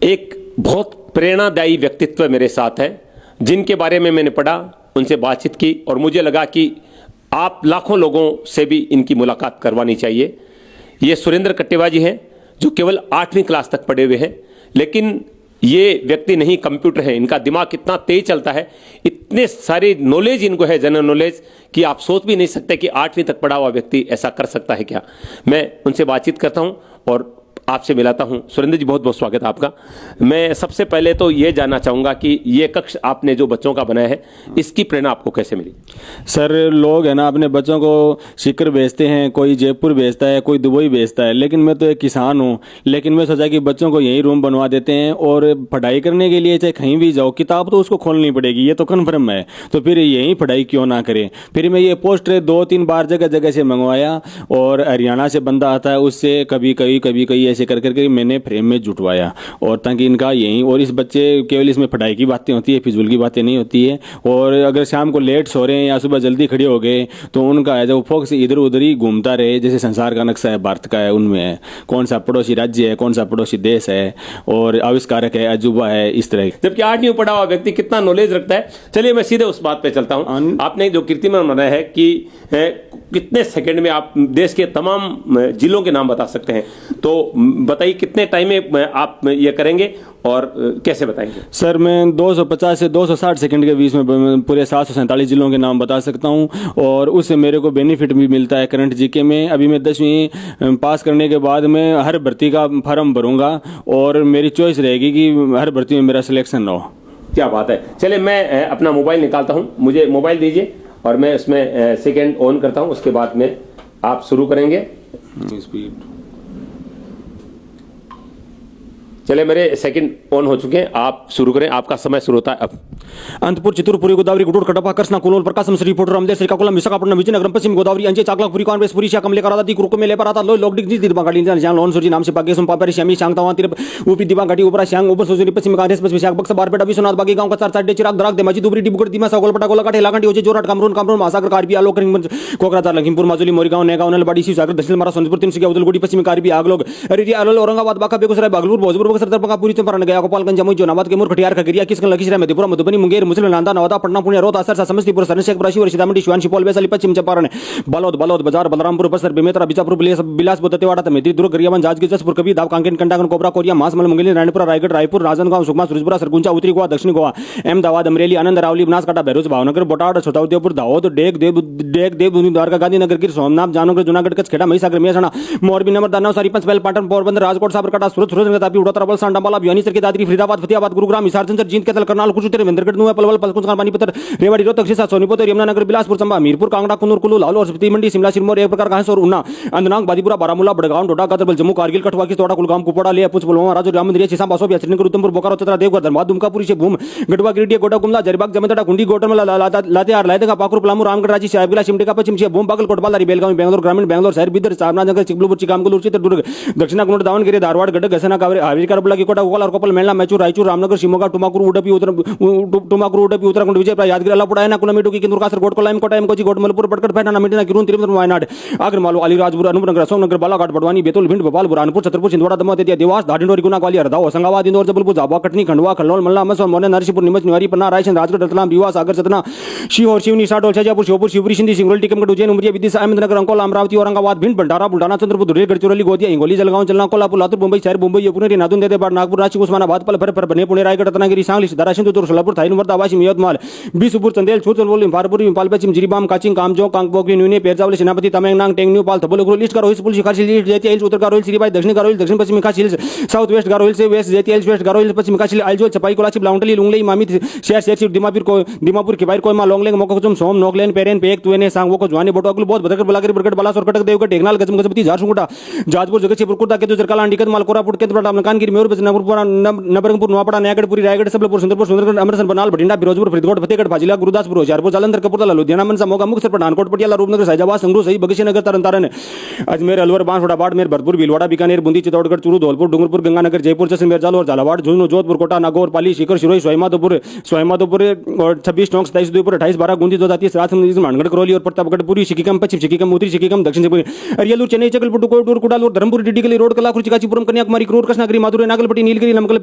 एक बहुत प्रेरणादायी व्यक्तित्व मेरे साथ है, जिनके बारे में मैंने पढ़ा, उनसे बातचीत की और मुझे लगा कि आप लाखों लोगों से भी इनकी मुलाकात करवानी चाहिए। ये सुरेंद्र कट्टेवा जी हैं, जो केवल 8वीं क्लास तक पढ़े हुए हैं, लेकिन ये व्यक्ति नहीं कंप्यूटर है। इनका दिमाग कितना तेज चलता है, इतने सारी नॉलेज इनको है, जनरल नॉलेज, कि आप सोच भी नहीं सकते कि 8वीं तक पढ़ा हुआ व्यक्ति ऐसा कर सकता है क्या। मैं उनसे बातचीत करता हूं और आपसे मिलाता हूं। सुरेंद्र जी, बहुत बहुत स्वागत है आपका। मैं सबसे पहले तो ये जानना चाहूंगा कि ये कक्ष आपने जो बच्चों का बनाया है, इसकी प्रेरणा आपको कैसे मिली? सर, लोग है ना अपने बच्चों को सीकर भेजते हैं, कोई जयपुर भेजता है, कोई दुबई भेजता है, लेकिन मैं तो एक किसान हूँ। लेकिन मैं सोचा कि बच्चों को यही रूम बनवा देते हैं और पढ़ाई करने के लिए चाहे कहीं भी जाओ, किताब तो उसको खोलनी पड़ेगी, ये तो कन्फर्म है, तो फिर यही पढ़ाई क्यों ना करें। फिर मैं ये पोस्टर 2-3 बार जगह जगह से मंगवाया और हरियाणा से बंदा आता है, उससे कभी कभी ऐसे कर करके मैंने फ्रेम में जुटवाया, और ताकि इनका यही, और इस बच्चे केवल इसमें पढ़ाई की बातें होती है, फिजूल की बातें नहीं होती है। और अगर शाम को लेट सो रहे हैं या सुबह जल्दी खड़े हो गए तो उनका है जो फोकस इधर उधर ही घूमता रहे, जैसे संसार का नक्शा है भारत का है, उनमें है कौन सा पड़ोसी राज्य है, कौन सा पड़ोसी देश है, और आविष्कारक है, अजूबा है, इस तरह। जबकि 8वीं पढ़ा हुआ व्यक्ति कितना नॉलेज रखता है। चलिए मैं सीधे उस बात पे चलता हूं। आपने जो कीर्तिमान बनाया है कि कितने सेकंड में आप देश के तमाम जिलों के नाम बता सकते हैं, तो बताइए कितने टाइम में आप ये करेंगे और कैसे बताएंगे? सर, मैं 250 से 260 सेकंड के बीच में पूरे 747 जिलों के नाम बता सकता हूं, और उससे मेरे को बेनिफिट भी मिलता है करंट जीके में। अभी मैं 10वीं पास करने के बाद मैं हर भर्ती का फॉर्म भरूंगा और मेरी चॉइस रहेगी कि हर भर्ती में मेरा सिलेक्शन हो। क्या बात है। चलिए मैं अपना मोबाइल निकालता हूं, मुझे मोबाइल दीजिए और मैं उसमें सेकेंड ऑन करता हूं, उसके बाद में आप शुरू करेंगे। चले, मेरे सेकंड ऑन हो चुके हैं, आप शुरू करें, आपका समय शुरू होता है अब। अनंतपुर, चित्तूरपुरी, गोदावरी, गुडूर, कटपा, कृष्णा, कुनोल, प्रकाशम, श्रीपुर, रामदेव, श्रीकाकुलम, विशाखापट्टनम, विजयनगरम, पश्चिम गोदावरी, अंचे, चाकलापुरी, कांग्रेस, पुरी, शाकम, लेकर कुरुको में लेपर आता लोकडिक जी दिबांगाड़ी जान लोन सूरी नाम से पाके पापरी श्यामी शांगतावा तिर ऊपी दिबांगाड़ी ऊपरा श्यांग ऊपर सोजरी पश्चिम कांग्रेस पश्चिम शाख बक्सा बारपेटा विश्वनाथ बागी गांव का 4 चिराग दराग देमाजी दुबरी डिबुगढ़ दिमा सागोलपटा गोलाघाट हेलाखंडी होजे जोरहाट कामरून महासागर कारबी आलोक कोकराझार लखीमपुर माजुली मोरीगांव नेगांव नलबाड़ी शिवसागर दक्षिण मरा सोनपुर तिनसुकिया उदलगुड़ी पश्चिम कारबी आगलोग अरिया आलोल औरंगाबाद बांका बेगूसराय बागलपुर भोजपुर बक्सर दरभंगा पूरी चंपारण गया गोपालगंज जमुई जौनाबाद कैमूर कटिहार खगड़िया किशनगंज लखीसराय मधेपुरा मधुबनी मुंगेर मुसलिम नालंदा नवादा पटना पुणे रोहतास सरसा समस्तीपुर सरनशेखपुर शिवहर सीतामढ़ी शिवान सुपौल वैशाली पश्चिम चंपारण बालोद बाजार बलरामपुर बस्तर बेमेतरा बीजापुर बिलासपुर दंतेवाड़ा तमेदी दुर्ग गरियाबंद जांजगीर जसपुर कबीर धाम कांकेर कंटागन कोबरा कोरिया महासमुंद मुंगेली नारायणपुरा रायगढ़ रायपुर राजनांदगांव सुकमा सूरजपुरा सरगुजा उत्तरी गोवा दक्षिण गोवा अहमदाबाद अमरेली आनंद रावली बनासकांठा भैरोज भावनगर बोटाड छोटाउदेपुर दाहोद डेग देवभूमि द्वारका गांधीनगर गिर सोमनाथ जामनगर जूनागढ़ कच्छ खेड़ा महिसागर मेहसाणा मोरबी नंबर नवसारी पंचमहल पाटन पोरबंदर राजकोट साबरकांठा सूरत सुरेंद्रनगर तापी उड़ोत्तरा वलसाड अंबाला भिवानी सरखी दादरी फरीदाबाद फतेहाबाद गुरुग्राम हिसार झज्जर जींद कैथल करनाल कुरुक्षेत्र महेंद्रगढ़ नुआ पलवल पलकुंचकान पानीपत रेवाड़ी रोहतक सिरसा सोनीपत यमुनानगर बिलासपुर चंबा मीरपुर कांगड़ा कुन्नूर कुल्लू लाहौर और स्पीति मंडी शिमला सिरमौर एक प्रकार का और उन्ना अंदनांग बादीपुरा बारामूला बड़गांव डोडा गादरबल जम्मू कारगिल कठवा किस्तवाड़ा कुलगाम कुपवाड़ा लेह पुंछ पुलवामा राजौरी राममंदिर छिसा बासोबिया श्रीनगर उधमपुर बोकारो चतरा देवघर धनबाद दुमका पुरी भूम गढ़वा गिरिडीह गोडा गुमला जरीबाग जमतड़ा गुंडी गोटरमला लातेहार लायदगा पाकुर पलामू रामगढ़ रांची साहिबगंज सिमडेगा पश्चिम भूम बागलकोट बालारी बेलगावी बेंगलोर ग्रामीण बेंगलोर शहर बीदर चामराजनगर चिकबलुपुर चिकामगलूर चित्रदुर्ग दक्षिण कन्नड़ दावणಗೆರೆ धारवाड़ गडग घसना कावेरी हावेरी करबला कोटा कोलार कोपल मेलना मैचूर रायचूर रामनगर शिमोगा टुमाकुर उडुपी उत्तराखंड विजयपुर यादगिरी अल्लापुरा कुलमेटू की किंदूर कासरगोड कोलायम कोटायम कोची गोटमलपुर पटकड़ पैठाना मिटिना किरून तिरुवनंतपुरम वायनाड आगरमालवा अलीराजपुर अनूपनगर अशोकनगर बालाघाट बड़वानी बैतूल भिंड भोपाल बुरहानपुर छतरपुर छिंदवाड़ा दमोह दतिया देवास धारिंडोरी गुना ग्वालियर हरदा होशंगाबाद इंदौर जबलपुर झाबुआ कटनी खंडवा खलौल मल्ला मसौन मोरने नरसिंहपुर नीमच निवारी पन्ना रायसेन राजगढ़ रतलाम रीवा सागर सतना शिवहर शिवनी साडोल शाजापुर श्योपुर शिवपुरी सिंधी सिंगरौली टीकमगढ़ उज्जैन उमरिया विदिशा अहमदनगर अंकोला अमरावती औरंगाबाद भिंड भंडारा बुल्ढाना चंद्रपुर धुले गढ़चिरौली गोदिया हिंगोली जलगांव जलना कोल्हापुर लातूर मुंबई शहर मुंबई पुणेरी नांदूर देदेबाड़ नागपुर रांची उस्मानाबाद पलभर बने पुणे रायगढ़ रत्नागिरी सांगली सिद्धारा सिंधुदुर्ग सोलापुर थाईन वर्धा वाशिम यवतमाल बीसुपुर चंदेल छूरचंदोल इंफारपुर इंफाल पश्चिम जिरीबाम काचिंग कामजों कांगपोकली न्यूने पेरजावली सेनापति तमेंगनांग टेंगन्यू पाल थबोल लिस्ट गारो हिल्स पुलिस खासी हिल्स जेती हिल्स उत्तर गारो हिल्स श्रीबाई दक्षिण गारो हिल्स दक्षिण पश्चिम खासी हिल्स साउथ वेस्ट गारो हिल्स वेस्ट जेती हिल्स वेस्ट गारो हिल्स पश्चिम खासी आइजोल छपाई कोलाची लाउंटली लुंगले मामित शेर दिमापुर खिबार कोयमा लोंगलेंग मोकोचुम सोम नोगलेन पेरेन पेक तुएने सांगवो को जवानी बोटो अगल बहुत बदकर बलाकर बरकट बालासोर कटक देवगढ़ ढेंगनाल गजम गजपति झारसुंगुटा जाजपुर जगतसिंहपुर कुर्ता केतु जरकाला अंडिकत माल कोरापुट केतु बड़ा मलकानगिरी मेयर नबरंगपुर नवापड़ा नयागढ़ पुरी रायगढ़ सबलपुर सुंदरपुर सुंदरगढ़ अमृतसर बनाल बठिंडा फिरोजपुर फरीदकोट फतेहगढ़ फाजिला गुरदासपुर होशियारपुर जालंधर कपूरथला लुधियाना मनसा मोगा मुक्तसर पठानकोट पटियाला रूपनगर फैजाबाद संगरूर सही भगत नगर तरन अजमेर अलवर बांसवाड़ा बाड़मेर भरतपुर भीलवाड़ा बीकानेर बूंदी चित्तौड़गढ़ चूरू धौलपुर डूंगरपुर गंगानगर जयपुर जैसलमेर जालौर झालावाड़ झुंझुनू जोधपुर कोटा नागौर पाली सीकर शिरोई सोईमाधोपुर और 26 टोंक 27 उदयपुर 28 12 गूंदी 2030 राजसमंद मानगढ़ करौली और प्रतापगढ़ पूरी शिकीकम पश्चिम शिकीकम उत्तरी शिकीकम दक्षिण शिकीकम अरियलूर चेन्नई चकलपुर कोयटूर कुडालूर धर्मपुर डिडिगली रोड कलाकुर चिकाचीपुरम कन्याकुमारी क्रूर कृष्णगिरी माधुरी नागलपट्टी नीलगिरी नमकल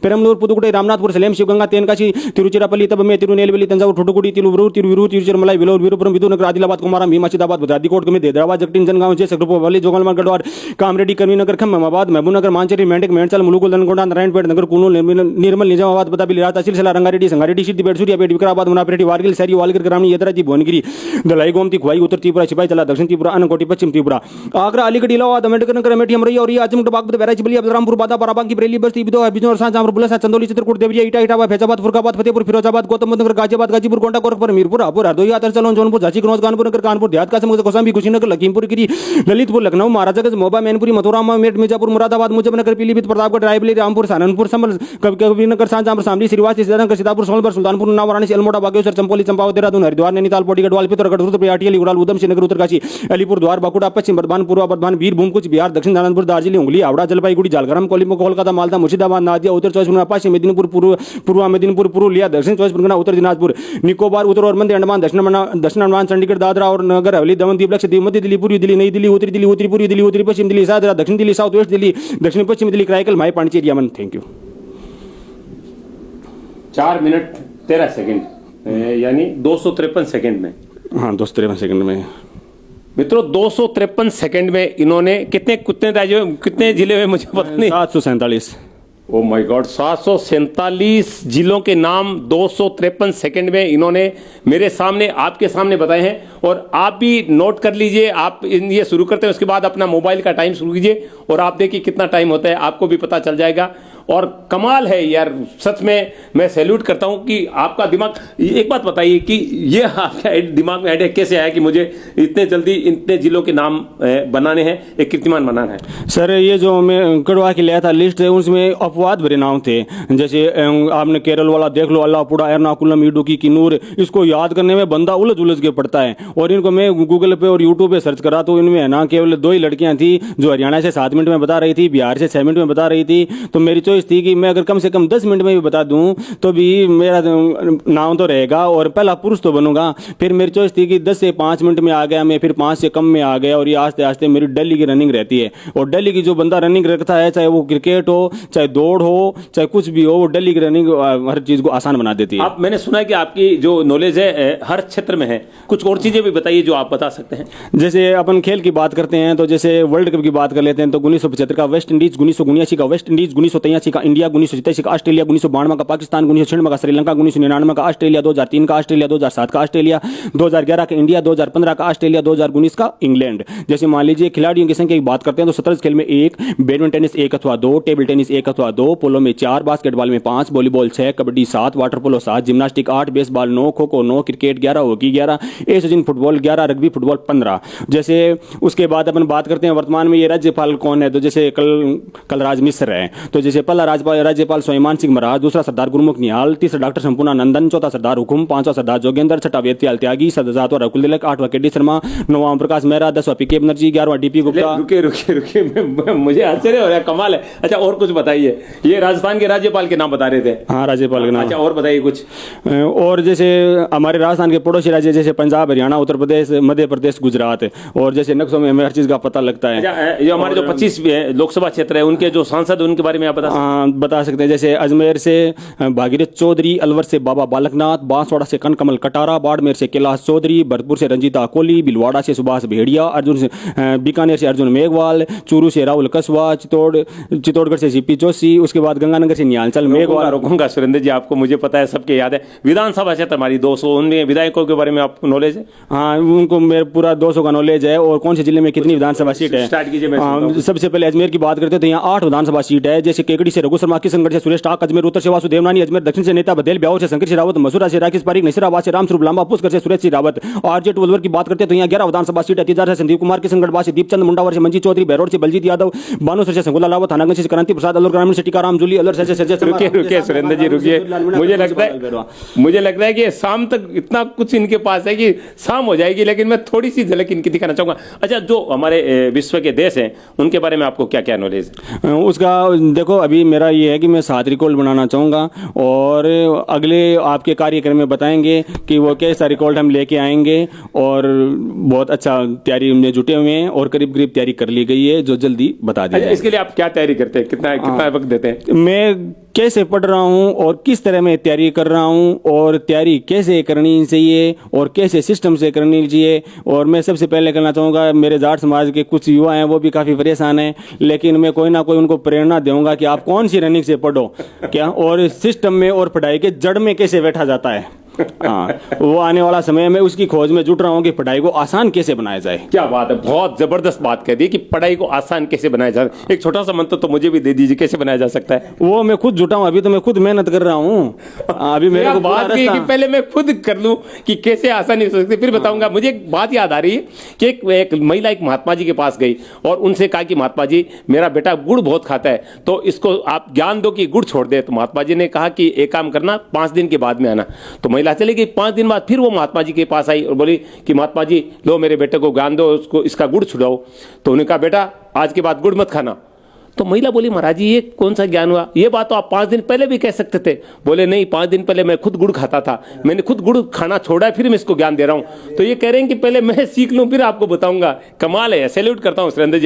पेरमलूर पुदुकोटई रामनाथपुर सलेम शिवगंगा तेनकाशी तिरुचिरापल्ली तबमे तिरुनेलवेली तंजावुर ठुटुकुडी तिरुवरूर तिरुविरूर तिरुचिरमलाई वेलोर वीरपुरम विदुनगर आदिलाबाद कुमारम भीमाचिदाबाद भद्रादी कोट में हैदराबाद जगटीन जनगांव जय सकरुपल्ली जोगलमर गढ़वार कामरेड्डी करीमनगर खम्माबाद महबूबनगर मांचेरी मेंढक मेंढचल मुलुगुल दनकोंडा नारायणपेट नगर कुनूल निर्मल निजामाबाद बताबिली राज तहसील सला रंगारेड्डी संगारेड्डी सिद्धिपेट सूर्यापेट विकाराबाद मुनापेटी वारगिल सैरी वालगिर ग्रामीण येदराजी भुवनगिरी दलाई गोमती खुवाई उत्तर त्रिपुरा सिपाही चला दक्षिण त्रिपुरा अनकोटी पश्चिम त्रिपुरा आगरा अलीगढ़ इलाहाबाद अम्बेडकर नगर अमेठी अमरैया और आजमगढ़ बागपत बैराज बलिया बलरामपुर बादा बाराबंकी बरेली बस्ती बिदो बिजनौर सांजामपुर बुलसा चंदौली चित्रकूट देवरिया इटा इटावा फैजाबाद फुरकाबाद फतेहपुर फिरोजाबाद गौतमबुद्ध नगर गाजियाबाद गाजीपुर गोंडा गोरखपुर मीरपुर हापुड़ हरदोई आतरचलोन जौनपुर झांसी कनौज कानपुर नगर कानपुर देहात कासम कौशाम्बी कुशीनगर लखीमपुर खीरी ललितपुर लखनऊ महाराजागंज मोबा मैनपुरी मथुरा मेट मिर्जापुर मुरादाबाद मुजफ्फरनगर पीलीभीत प्रतापगढ़ रायबरेली रामपुर सहारनपुर संभल कबीरनगर सांजामपुर शामली श्रीवास सीतानगर सीतापुर सोनभर सुल्तानपुर उन्नाव वाराणसी अल्मोड़ा बागेश्वर चंपोली चंपावत देहरादून हरिद्वार नैनीताल पौड़ी गढ़वाल पिथौरागढ़ रुद्रप्रयाग अटियाली उड़ाल उधम श्रीनगर उत्तरकाशी अलीपुर द्वार बांकुड़ा पश्चिम बर्धमान पूर्व बर्धमान वीरभूम कुछ बिहार दक्षिण नारायणपुर दार्जिलिंग हुगली हावड़ा जलपाईगुड़ी झालग्राम कोलिम्बो कोलकाता मालदा मुर्शिदाबाद नादिया उत्तर 24 परगना पश्चिम मेदिनीपुर पूर्व मेदिनीपुर पुरुलिया दक्षिण 24 परगना उत्तर दिनाजपुर निकोबार उत्तर और मध्य अंडमान दक्षिण अंडमान चंडीगढ़ दादरा और नगर हवेली दमन द्वीप लक्षद्वीप मध्य दिल्ली पूर्वी दिल्ली नई दिल्ली उत्तरी पूर्वी दिल्ली उत्तरी पश्चिम दिल्ली सादरा दक्षिण दिल्ली साउथ वेस्ट दिल्ली दक्षिण पश्चिम Delhi Karaikal Mahe Pondicherry Yanam thank you 4 minute 13 second यानी 253 सेकंड में। हाँ 253 सेकंड में मित्रों 253 सेकंड में इन्होंने कितने राज्यों कितने जिले में मुझे पता नहीं 747 ओ माय गॉड 747 जिलों के नाम 253 सेकंड में इन्होंने मेरे सामने आपके सामने बताए हैं। और आप भी नोट कर लीजिए, आप ये शुरू करते हैं उसके बाद अपना मोबाइल का टाइम शुरू कीजिए और आप देखिए कितना टाइम होता है, आपको भी पता चल जाएगा। और कमाल है यार, सच में मैं सैल्यूट करता हूं कि आपका दिमाग। एक बात बताइए कि ये आपका दिमाग में आइडिया कैसे आया कि मुझे इतने जल्दी इतने जिलों के नाम बनाने हैं, एक कीर्तिमान बनाना है? सर ये जो मैं कड़वा के लिया था लिस्ट, उसमें अपवाद भरे नाम थे। जैसे आपने केरल वाला देख लो, अल्लाहपुरा, एर्नाकुलम, इडुक्की, किन्नूर, इसको याद करने में बंदा उलझ के पड़ता है। और इनको मैं गूगल पे और यूट्यूब पे सर्च करा तो इनमें है ना केवल 2 ही लड़कियां थी जो हरियाणा से 7 मिनट में बता रही थी, बिहार से 6 मिनट में बता रही थी। तो मेरी चॉइस थी कि मैं अगर कम से कम 10 मिनट में भी बता दूं तो भी मेरा नाम तो रहेगा और पहला पुरुष तो बनूंगा। फिर मेरी चॉइस थी कि 10 से 5 मिनट में आ गया मैं, फिर 5 से कम में आ गया। और ये आस्ते आस्ते मेरी दिल्ली की रनिंग रहती है। और दिल्ली की जो बंदा रनिंग रखता है, चाहे वो क्रिकेट हो, चाहे दौड़ हो, चाहे कुछ भी हो, वो दिल्ली की रनिंग हर चीज को आसान बना देती है। आप, मैंने सुना है कि आपकी जो नॉलेज है हर क्षेत्र में है, कुछ और चीजें भी बताइए जो आप बता सकते हैं। जैसे अपन खेल की बात करते हैं तो जैसे वर्ल्ड कप की बात कर लेते हैं तो 1975 का वेस्ट इंडीज, 1979 का वेस्ट इंडीज, 1983 का इंडिया, 1987 का ऑस्ट्रेलिया, 1992 का पाकिस्तान, 1996 का श्रीलंका, 1999 का ऑस्ट्रेलिया, 2003 का ऑस्ट्रेलिया, 2007 का ऑस्ट्रेलिया, 2011 का इंडिया, 2015 का ऑस्ट्रेलिया, 2019 का इंग्लैंड। जैसे मान लीजिए खिलाड़ियों की संख्या की बात करते हैं तो 17 खेल में 1, बैडमिंटन टेनिस 1 अथवा 2, टेबल टेनिस 1 अथवा 2, पोलो में 4, बास्केटबॉल में 5, volleyball 6, kabaddi 7, water polo 7, gymnastic 8, baseball 9, kho kho 9, cricket 11, hockey 11, Asian football 11, rugby football 15। जैसे उसके बाद अपन बात करते हैं वर्तमान में ये राज्यपाल कौन है, तो जैसे कलराज मिश्र है। तो जैसे पहला राज्यपाल सुलेमान सिंह महाराज, दूसरा सरदार गुरमुख निहाल, तीसरा डॉक्टर संपूर्णानंदन, चौथा सरदार हुकुम, पांचवा सरदार जोगेंद्र, छठा वेदत्याल त्यागी, सातवां रकुल तिलक, 8वां केडी शर्मा, 9वां प्रकाश मेहरा, 10वां पीके बनर्जी, 11वां डीपी गुप्ता। रुके मुझे आश्चर्य हो रहा है, कमाल है। अच्छा और कुछ बताइए, ये राजस्थान के राज्यपाल के नाम बता रहे थे? हाँ राज्यपाल के नाम। अच्छा और बताइए कुछ। और जैसे हमारे राजस्थान के पड़ोसी राज्य जैसे पंजाब, हरियाणा, उत्तर प्रदेश, मध्य प्रदेश, गुजरात, और जैसे नक्शों में हमें हर चीज का पता लगता है। अच्छा ये हमारे जो 25 लोकसभा क्षेत्र है उनके जो सांसद उनके बारे में आप बता सकते हैं। जैसे अजमेर से भागीरथ चौधरी, अलवर से बाबा बालकनाथ, बांसवाड़ा से कनकमल कटारा, बाड़मेर से कैलाश चौधरी, भरतपुर से रंजीता कोहली, भीलवाड़ा से सुभाष भेड़िया, बीकानेर से अर्जुन मेघवाल, चूरू से राहुल कसवा, चित्तौड़गढ़ से सीपी जोशी, उसके बाद गंगानगर से निहालचल मेघवाल। रोकूंगा सुरेंद्र जी, आपको मुझे पता है, सबके याद है। विधानसभा क्षेत्र हमारी 200, उन विधायकों के बारे में आपको नॉलेज है? हाँ उनको मेरे पूरा 200 का नॉलेज है। और कौन से जिले में कितनी विधानसभा सीट है स्टार्ट कीजिए। सबसे पहले अजमेर की बात करते हैं तो यहाँ 8 विधानसभा सीट है। जैसे केकड़ी से रघु शर्मा, किशनगढ़ से सुरेश टाक, अजमेर उत्तर से वासुदेव नानी, अजमेर दक्षिण से नेता बदेल, ब्यावर से शंकर सिंह रावत, मसूरा से राकेश पारिक, नसीराबाद से रामस्वरूप लांबा, पुष्कर से सुरेश सिंह रावत। आरजे टोलवर की बात करते हैं तो यहाँ 11 विधानसभा सीट है। तिजार से संदीप कुमार, किशनगढ़ से दीपचंद, मुंडावर से मंजीत चौधरी, बहरोड से बलजीत यादव, बानूसर से संगोला रावत, थानागंज से क्रांति प्रसाद, अलवर ग्रामीण से टीकाराम जूली, अलवर से संजय शर्मा। रुकिए सुरेंद्र जी रुकिए, मुझे लगता है कि शाम तक इतना कुछ इनके पास है कि शाम हो जाएगी, लेकिन मैं थोड़ी सी झलक इनकी दिखाना चाहूंगा। अच्छा, जो हमारे विश्व के देश हैं उनके बारे में आपको क्या क्या नॉलेज है? उसका देखो, अभी मेरा ये है कि मैं 7 रिकॉर्ड बनाना चाहूँगा और अगले आपके कार्यक्रम में बताएंगे कि वो कैसा रिकॉर्ड हम लेके आएंगे। और बहुत अच्छा तैयारी में जुटे हुए हैं और करीब करीब तैयारी कर ली गई है, जो जल्दी बता दी। इसके लिए आप क्या तैयारी करते हैं, कितना वक्त देते हैं? मैं कैसे पढ़ रहा हूँ और किस तरह मैं तैयारी कर रहा हूँ और तैयारी कैसे करनी चाहिए और कैसे सिस्टम से करनी चाहिए। और मैं सबसे पहले कहना चाहूँगा, मेरे जाट समाज के कुछ युवा हैं वो भी काफ़ी परेशान हैं, लेकिन मैं कोई ना कोई उनको प्रेरणा दूंगा कि आप कौन सी रनिंग से पढ़ो क्या, और सिस्टम में और पढ़ाई के जड़ में कैसे बैठा जाता है। हाँ, वो आने वाला समय में उसकी खोज में जुट रहा हूँ कि पढ़ाई को आसान कैसे बनाया जाए। क्या बात है, बहुत जबरदस्त बात कह दी कि पढ़ाई को आसान कैसे बनाया जाए। एक छोटा सा मंत्र तो मुझे भी दे दीजिए, कैसे बनाया जा सकता है? वो मैं खुद जुटा हूँ, अभी तो मैं खुद मेहनत कर रहा हूँ। अभी मेरे को बात की कि पहले मैं खुद कर लूं कि कैसे आसानी हो सकती, फिर बताऊंगा। मुझे एक बात याद आ रही है कि एक महिला एक महात्मा जी के पास गई और उनसे कहा कि महात्मा जी, मेरा बेटा गुड़ बहुत खाता है, तो इसको आप ज्ञान दो कि गुड़ छोड़ दे। तो महात्मा जी ने कहा कि एक काम करना, 5 दिन के बाद में आना। तो महिला चली गई। 5 दिन बाद फिर वो महात्मा जी के पास आई और बोली कि महात्मा जी, लो मेरे बेटे को ज्ञान दो, उसको इसका गुड़ छुड़ाओ। तो उन्होंने कहा, बेटा आज के बाद गुड़ मत खाना। तो महिला बोली, महाराज जी ये कौन सा ज्ञान हुआ, ये बात तो आप 5 दिन पहले भी कह सकते थे। बोले नहीं, 5 दिन पहले मैं खुद गुड़ खाता था, मैंने खुद गुड़ खाना छोड़ा है, फिर मैं इसको ज्ञान दे रहा हूं। तो ये कह रहे हैं कि पहले मैं सीख लूं फिर आपको बताऊंगा। कमाल है, सैल्यूट करता हूं सुरेंद्र जी।